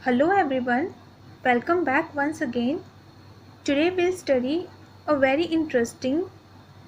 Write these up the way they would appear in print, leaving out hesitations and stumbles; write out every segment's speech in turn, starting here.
Hello everyone, welcome back once again. Today we'll study a very interesting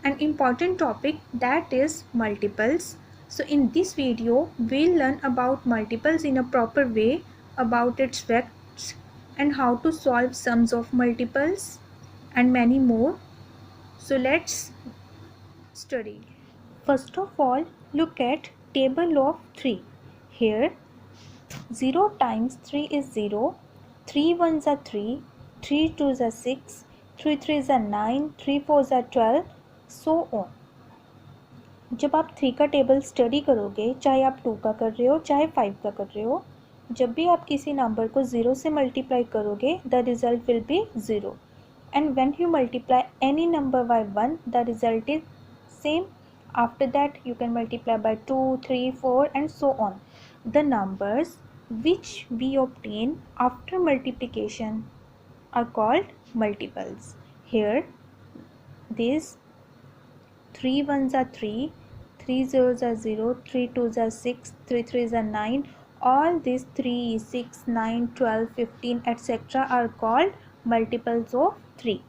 and important topic, that is multiples. So in this video we'll learn about multiples in a proper way, about its facts and how to solve sums of multiples and many more. So let's study. First of all, look at table of 3. Here 0 times 3 is 0, 3 ones are 3, 3 twos are 6, 3 threes are 9, 3 fours are 12, so on. जब आप 3 का table study करोगे, चाहे आप 2 का कर रहे हो चाहे 5 का कर रहे हो, जब भी आप किसी नंबर को 0 से मल्टीप्लाई करोगे the result will be 0, and when you multiply any number by 1 the result is same. After that you can multiply by 2, 3, 4 and so on. The numbers which we obtain after multiplication are called multiples. Here these 3 ones are 3, 3 zeros are 0, 3 twos are 6, 3 threes are 9. All these 3, 6, 9, 12, 15 etc. are called multiples of 3.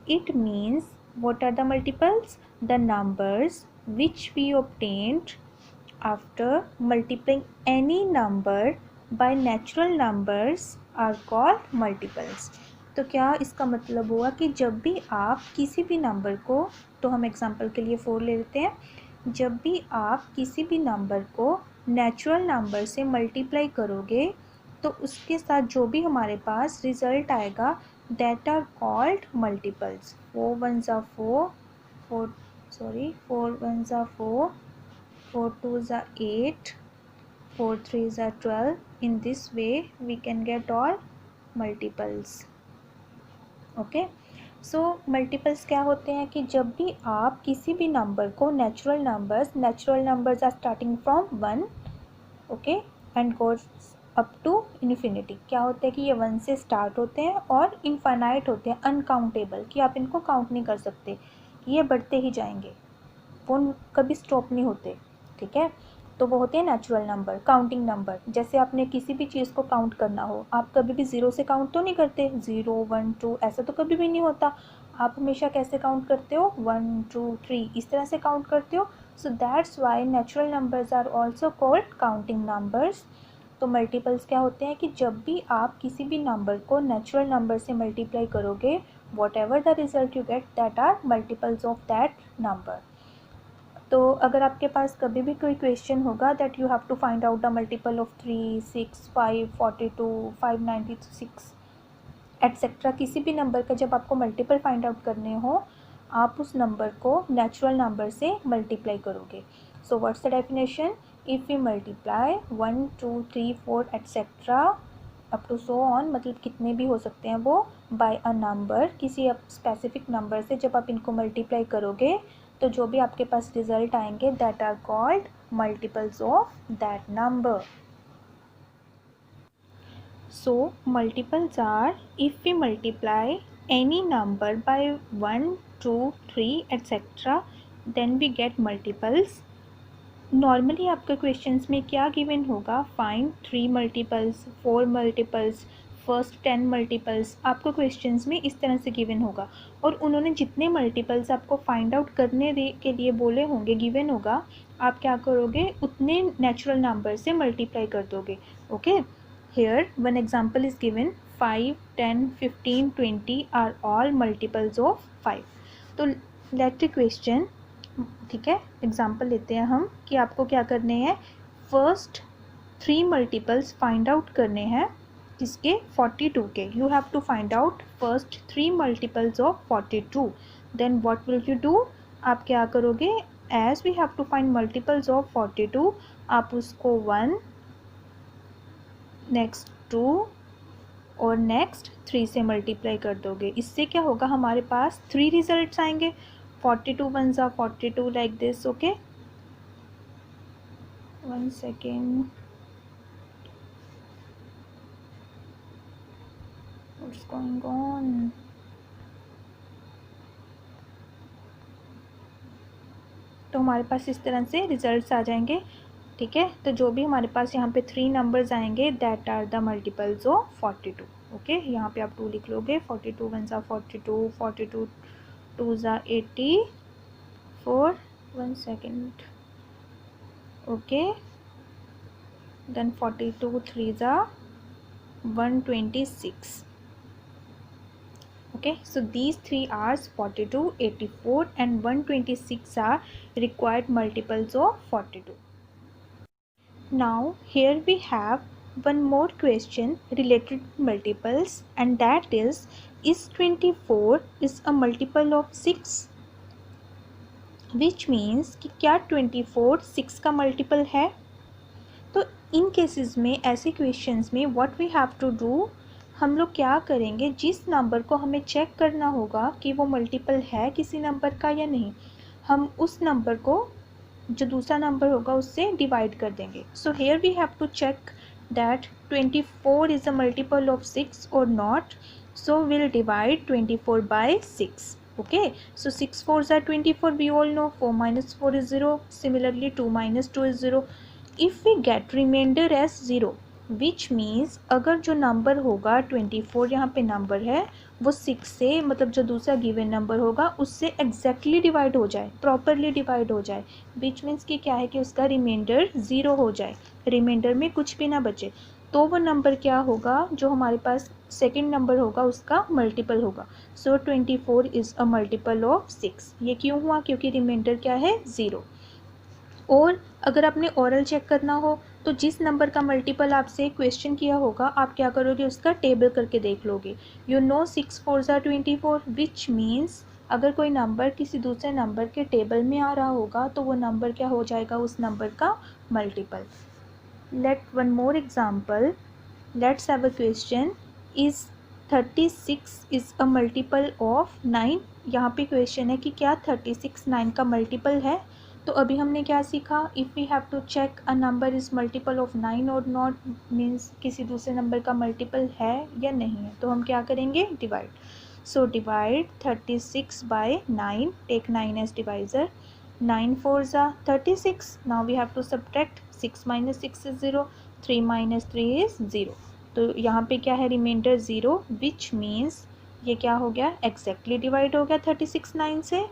It means, what are the multiples? The numbers which we obtained after multiplying any number by natural numbers are called multiples. तो क्या इसका मतलब हुआ कि जब भी आप किसी भी नंबर को, तो हम एग्जांपल के लिए 4 ले लेते हैं, जब भी आप किसी भी नंबर को नेचुरल नंबर से मल्टीप्लाई करोगे तो उसके साथ जो भी हमारे पास रिज़ल्ट आएगा that are called multiples. 4 ones are 4, 4 ones are 4, 4 twos are 8, 4 threes are 12. In this way we can get all multiples. Okay, so multiples क्या होते हैं कि जब भी आप किसी भी नंबर को natural numbers are starting from 1, okay, and goes up to infinity. क्या होता है कि ये 1 से स्टार्ट होते हैं और इनफाइनाइट होते हैं, अनकाउंटेबल, कि आप इनको काउंट नहीं कर सकते, ये बढ़ते ही जाएंगे, वो कभी स्टॉप नहीं होते. ठीक है, तो वो होते हैं नेचुरल नंबर, काउंटिंग नंबर. जैसे आपने किसी भी चीज़ को काउंट करना हो, आप कभी भी 0 से काउंट तो नहीं करते, 0 1 2 ऐसा तो कभी भी नहीं होता. आप हमेशा कैसे काउंट करते हो, 1 2 3 इस तरह से काउंट करते हो. So that's why natural numbers are also called counting numbers. तो मल्टीपल्स क्या होते हैं कि जब भी आप किसी भी नंबर को नेचुरल नंबर से मल्टीप्लाई करोगे, whatever the result you get that are multiples of that number. तो अगर आपके पास कभी भी कोई क्वेश्चन होगा that you have to find out the multiple of 3, 6, 5, 42, 596 etcetera, किसी भी नंबर का जब आपको मल्टीपल फाइंड आउट करने हो, आप उस नंबर को नेचुरल नंबर से मल्टीप्लाई करोगे. So what's the definition? If you multiply 1 2 3 4 etcetera up to so on, मतलब कितने भी हो सकते हैं वो, बाय अ नंबर, किसी स्पेसिफिक नंबर से जब आप इनको मल्टीप्लाई करोगे तो जो भी आपके पास रिजल्ट आएंगे that are called multiples of that number. So multiples are if we multiply any number by 1 2 3 etc. then we get multiples. Normally आपके क्वेश्चंस में क्या गिवन होगा, find 3 multiples, 4 multiples, first 10 multiples. आपको क्वेश्चंस में इस तरह से गिवन होगा और उन्होंने जितने मल्टीपल्स आपको फाइंड आउट करने के लिए बोले होंगे, गिवन होगा, आप क्या करोगे, उतने नेचुरल नंबर से मल्टीप्लाई कर दोगे. Okay, here one example is given, 5 10 15 20 are all multiples of 5. तो लेट द क्वेश्चन, ठीक है, एग्जाम्पल लेते हैं हम कि आपको क्या करने हैं, फर्स्ट 3 मल्टीपल्स फाइंड आउट करने हैं किसके, 42 के. You have to find out first 3 multiples of 42. Then what will you do, आप क्या करोगे, as we have to find multiples of 42, आप उसको 1 नेक्स्ट 2 और नेक्स्ट 3 से मल्टीप्लाई कर दोगे. इससे क्या होगा, हमारे पास 3 रिजल्ट्स आएंगे. 42 ones are 42 like this. Okay, 1 second, what's going on? तो हमारे पास इस तरह से रिजल्ट्स आ जाएंगे. ठीक है। तो जो भी हमारे पास यहाँ पे 3 नंबर्स आएंगे that are the multiples of 42। Okay, यहाँ पे आप 2 लिख लोगे। 42 1 ज़ा 42, 42 2 ज़ा 84, 1 सेकेंड, ओके, देन 42 3 ज़ा 126। Okay, so these three are 42, 84 and 126 are required multiples of 42. Now here we have one more question related to multiples, and that is 24 is a multiple of 6? Which means कि क्या 24 6 का multiple है? तो इन cases में, ऐसे questions में what we have to do, हम लोग क्या करेंगे, जिस नंबर को हमें चेक करना होगा कि वो मल्टीपल है किसी नंबर का या नहीं, हम उस नंबर को जो दूसरा नंबर होगा उससे डिवाइड कर देंगे। So here we have to check that 24 is a multiple of 6 और नॉट, so will divide 24 by 6. Okay, so 6 4s are 24, we all know. 4 minus 4 is 0. Similarly 2 minus 2 is 0. If we get remainder as 0, which means अगर जो number होगा 24 यहाँ पे number है वो 6 से, मतलब जो दूसरा गिवन नंबर होगा उससे एग्जैक्टली डिवाइड हो जाए, प्रॉपरली डिवाइड हो जाए, विच मीन्स कि क्या है कि उसका रिमाइंडर 0 हो जाए, रिमाइंडर में कुछ भी ना बचे, तो वो नंबर क्या होगा, जो हमारे पास सेकेंड नंबर होगा उसका मल्टीपल होगा. सो 24 इज़ अ मल्टीपल ऑफ 6. ये क्यों हुआ, क्योंकि रिमाइंडर क्या है 0. और अगर आपने ओरल चेक करना हो तो जिस नंबर का मल्टीपल आपसे क्वेश्चन किया होगा आप क्या करोगे, उसका टेबल करके देख लोगे. You know 6 4s are 24, which means अगर कोई नंबर किसी दूसरे नंबर के टेबल में आ रहा होगा तो वो नंबर क्या हो जाएगा, उस नंबर का multiple. Let one more example. Let's have a question, is 36 is a multiple of 9. यहाँ पे क्वेश्चन है कि क्या 36 9 का मल्टीपल है. तो अभी हमने क्या सीखा, if we have to check a number is multiple of 9 और नॉट, मीन्स किसी दूसरे नंबर का मल्टीपल है या नहीं है, तो हम क्या करेंगे, divide. So divide 36 by 9, take 9 as divisor. 9 4s are 36. Now we have to subtract. 6 minus 6 is 0. 3 minus 3 is 0. तो यहाँ पे क्या है, रिमाइंडर 0, विच मीन्स ये क्या हो गया, एग्जैक्टली डिवाइड हो गया 36 9 से.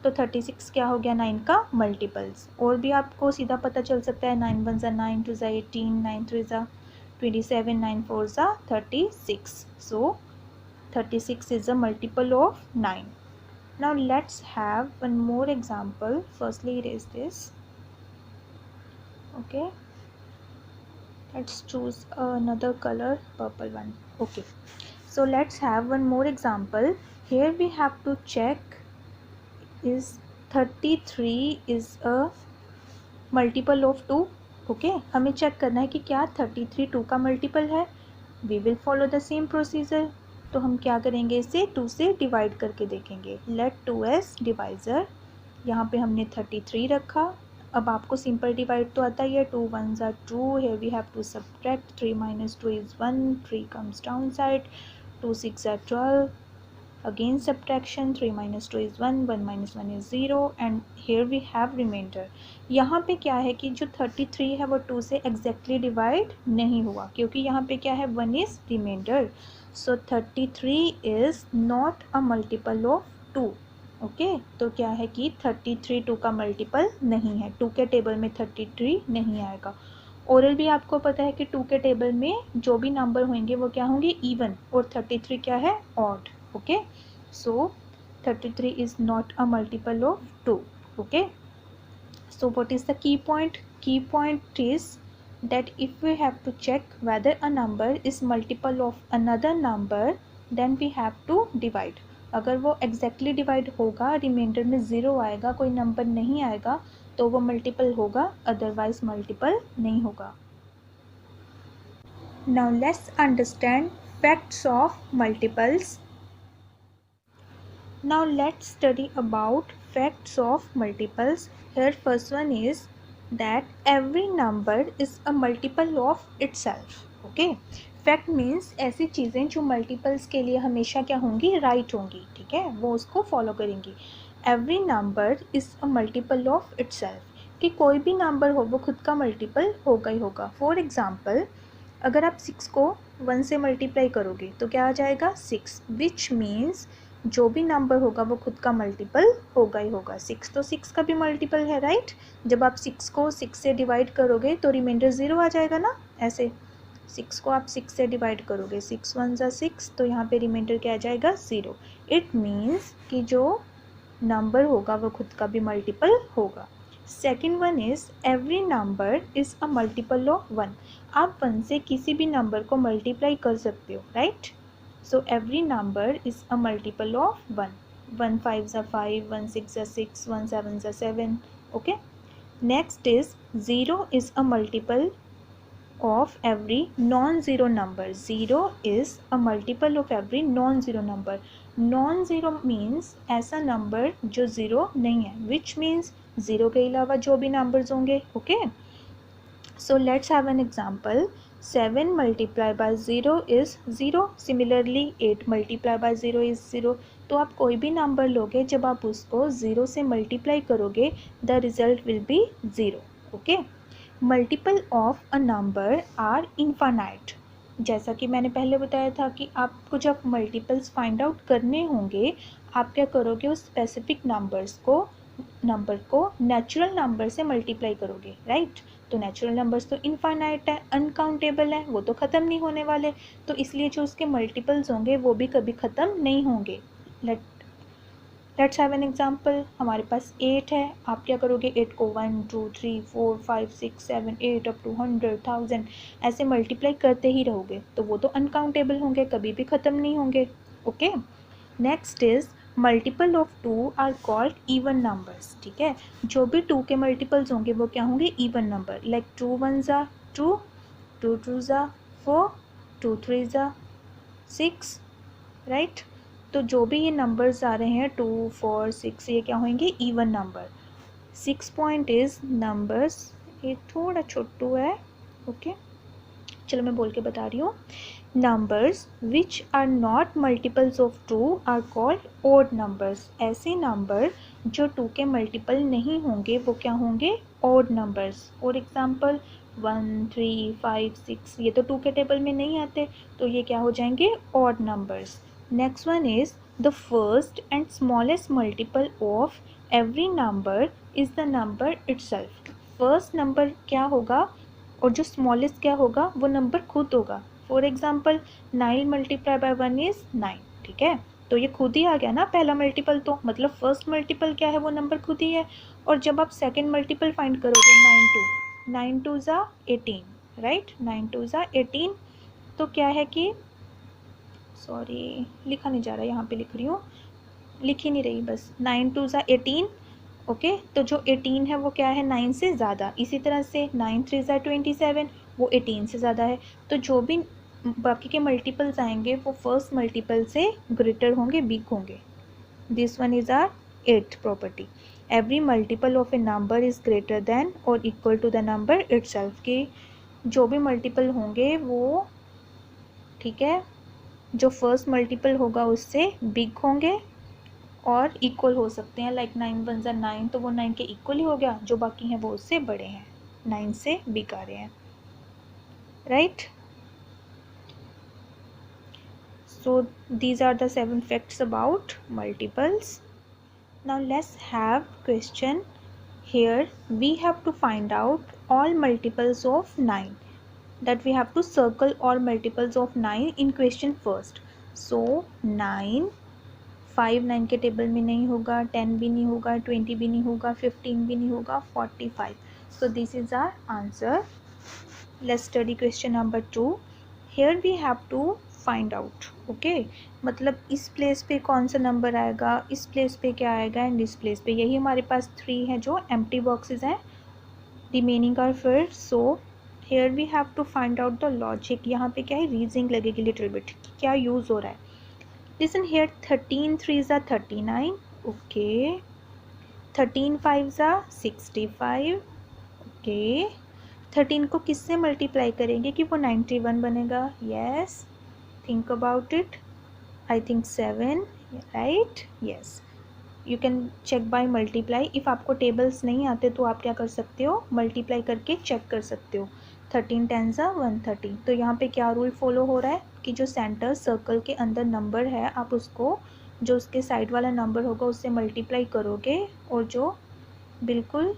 तो 36 क्या हो गया, 9 का मल्टीपल्स. और भी आपको सीधा पता चल सकता है, 9 1 9, 2 18, 9 3 27, 9 4 36. सो 36 is a multiple of 9. Now let's have one more example. Firstly erase this. Okay, let's choose another color, purple one. Okay, so let's have one more example. Here we have to check, is 33 is a multiple of 2. ओके, हमें check करना है कि क्या 33 2 का multiple है. We will follow the same procedure. तो हम क्या करेंगे, इसे 2 से डिवाइड करके देखेंगे. Let 2 as divisor. यहाँ पे हमने 33 रखा. अब आपको सिंपल डिवाइड तो आता ही है. 2 1s are 2. Here we have to subtract. 3 minus 2 is 1. 3 comes down side. 2 6 are 12. Again subtraction. 3 minus 2 is 1. 1 minus 1 is 0. And here we have remainder. यहाँ पे क्या है कि जो 33 है वो 2 से एग्जैक्टली डिवाइड नहीं हुआ, क्योंकि यहाँ पे क्या है, 1 is remainder. So 33 is not a multiple of 2. Okay, तो क्या है कि 33 2 का मल्टीपल नहीं है. 2 के टेबल में 33 नहीं आएगा. ओरल भी आपको पता है कि 2 के टेबल में जो भी नंबर होंगे वो क्या होंगे, इवन, और 33 क्या है, odd. Okay, so 33 is not a multiple of 2. Okay, so what is the key point? Key point is that if we have to check whether a number is multiple of another number, then we have to divide. अगर वो exactly divide होगा, reminder में 0 आएगा, कोई number नहीं आएगा, तो वो मल्टीपल होगा, अदरवाइज मल्टीपल नहीं होगा. Now let's understand facts of multiples. Now let's study about facts of multiples. Here first one is that every number is a multiple of itself. Okay, fact means ऐसी चीज़ें जो multiples के लिए हमेशा क्या होंगी, right होंगी. ठीक है, वो उसको follow करेंगी. Every number is a multiple of itself. कि कोई भी नंबर हो वो खुद का मल्टीपल होगा ही होगा। फॉर एग्ज़ाम्पल अगर आप 6 को 1 से मल्टीप्लाई करोगे तो क्या आ जाएगा 6, विच मीन्स जो भी नंबर होगा वो खुद का मल्टीपल होगा ही होगा। 6 तो 6 का भी मल्टीपल है, राइट। जब आप 6 को 6 से डिवाइड करोगे तो रिमाइंडर 0 आ जाएगा ना। ऐसे 6 को आप 6 से डिवाइड करोगे, 6 1 ज़ा 6, तो यहाँ पे रिमाइंडर क्या आ जाएगा 0। इट मीन्स कि जो नंबर होगा वो खुद का भी मल्टीपल होगा। Second one is every number is a multiple of 1। आप 1 से किसी भी नंबर को मल्टीप्लाई कर सकते हो, right. So every number is a multiple of 1। 1 5 ज़ा 5, 1 6 ज़ा 6, 1 7 ज़ा 7। Okay, next is 0 is a multiple of every non-zero number. 0 is a multiple of every non-zero number. Non-zero means ऐसा नंबर जो ज़ीरो नहीं है, which means ज़ीरो के अलावा जो भी नंबर्स होंगे। Okay, so let's have an example. 7 multiplied by 0 is 0. Similarly 8 multiplied by 0 is 0. तो आप कोई भी नंबर लोगे, जब आप उसको 0 से मल्टीप्लाई करोगे the result will be 0. Okay, multiple of a number are infinite. जैसा कि मैंने पहले बताया था कि आपको जब मल्टीपल्स फाइंड आउट करने होंगे, आप क्या करोगे, उस स्पेसिफिक नंबर को नेचुरल नंबर से मल्टीप्लाई करोगे, राइट। तो नेचुरल नंबर्स तो इनफाइनाइट है, अनकाउंटेबल है, वो तो ख़त्म नहीं होने वाले, तो इसलिए जो उसके मल्टीपल्स होंगे वो भी कभी ख़त्म नहीं होंगे। Let's have an example. हमारे पास 8 है, आप क्या करोगे, 8 को 1 2 3 4 5 6 7 8 अप टू 100 1000 ऐसे मल्टीप्लाई करते ही रहोगे, तो वो तो अनकाउंटेबल होंगे, कभी भी ख़त्म नहीं होंगे। Okay, next is multiple of 2 are called even numbers. ठीक है, जो भी 2 के मल्टीपल्स होंगे वो क्या होंगे, इवन नंबर। लाइक 2 1 ज़ा 2, 2 2 ज़ा 4, 2 3 ज़ा 6, राइट। तो जो भी ये नंबर्स आ रहे हैं 2 4 6, ये क्या होंगे, even number. 6 point is numbers, ये थोड़ा छोटू है। ओके, चलो मैं बोल के बता रही हूँ। Numbers which are not multiples of 2 are called odd numbers. ऐसे नंबर जो 2 के मल्टीपल नहीं होंगे वो क्या होंगे, ओड नंबर्स। फॉर एग्जाम्पल 1 3 5 6, ये तो 2 के टेबल में नहीं आते, तो ये क्या हो जाएंगे, odd numbers. Next one is the first and smallest multiple of every number is the number itself. First number क्या होगा और जो स्मॉलेस्ट क्या होगा, वो नंबर खुद होगा। For example 9 multiply by 1 is 9। ठीक है, तो ये खुद ही आ गया ना पहला मल्टीपल, तो मतलब फर्स्ट मल्टीपल क्या है, वो नंबर खुद ही है। और जब आप सेकेंड मल्टीपल फाइंड करोगे 9 2 ज़ा 18, राइट, 9 2 ज़ा 18, तो क्या है कि, सॉरी लिखा नहीं जा रहा, यहाँ पे लिख रही हूँ, लिख ही नहीं रही, बस 9 2 ज़ा 18। ओके, तो जो 18 है वो क्या है, 9 से ज़्यादा। इसी तरह से 9 3 ज़ा 27, वो 18 से ज़्यादा है। तो जो भी बाकी के मल्टीपल्स आएंगे वो फर्स्ट मल्टीपल से ग्रेटर होंगे, बिग होंगे। This one is our 8th property. Every multiple of a number is greater than or equal to the number itself. की जो भी मल्टीपल होंगे वो, ठीक है, जो फर्स्ट मल्टीपल होगा उससे बिग होंगे और इक्वल हो सकते हैं। लाइक 9 1 ज़ा 9, तो वो 9 के इक्वल ही हो गया, जो बाकी हैं वो उससे बड़े हैं, 9 से बिग आ रहे हैं, right. So these are the 7 facts about multiples. Now let's have question. Here we have to find out all multiples of 9, that we have to circle all multiples of 9 in question first. So 9, 5 9 के table में नहीं होगा, 10 भी नहीं होगा, 20 भी नहीं होगा, 15 भी नहीं होगा, 45. So this is our answer. Let's study question number 2. Here we have to find out. Okay, मतलब इस प्लेस पे कौन सा नंबर आएगा, इस प्लेस पे क्या आएगा, एंड इस प्लेस पे, यही हमारे पास 3 है जो एम्प्टी बॉक्सेस हैं, remaining are filled. So here we have to find out the logic. यहाँ पे क्या है, रीजनिंग लगेगी लिटिल बिट, क्या यूज़ हो रहा है. लिसन हियर, 13 3 ज़ा 39. ओके, 13 5 ज़ा 65. ओके, 13 को किससे मल्टीप्लाई करेंगे कि वो 91 बनेगा. Yes, think about it. I think 7, right. Yes, you can check by multiply. If आपको टेबल्स नहीं आते तो आप क्या कर सकते हो, मल्टीप्लाई करके चेक कर सकते हो। 13 10 130। तो यहाँ पे क्या रूल फॉलो हो रहा है कि जो सेंटर सर्कल के अंदर नंबर है आप उसको जो उसके साइड वाला नंबर होगा उससे मल्टीप्लाई करोगे और जो बिल्कुल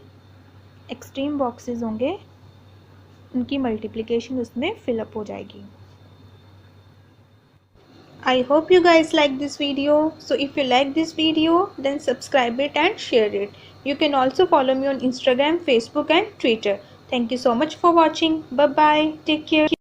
एक्सट्रीम बॉक्सेस होंगे उनकी मल्टीप्लिकेशन उसमें फिलअप हो जाएगी। I hope you guys like this video. So if you like this video, then subscribe it and share it. You can also follow me on Instagram, Facebook and Twitter. Thank you so much for watching. Bye bye. Take care.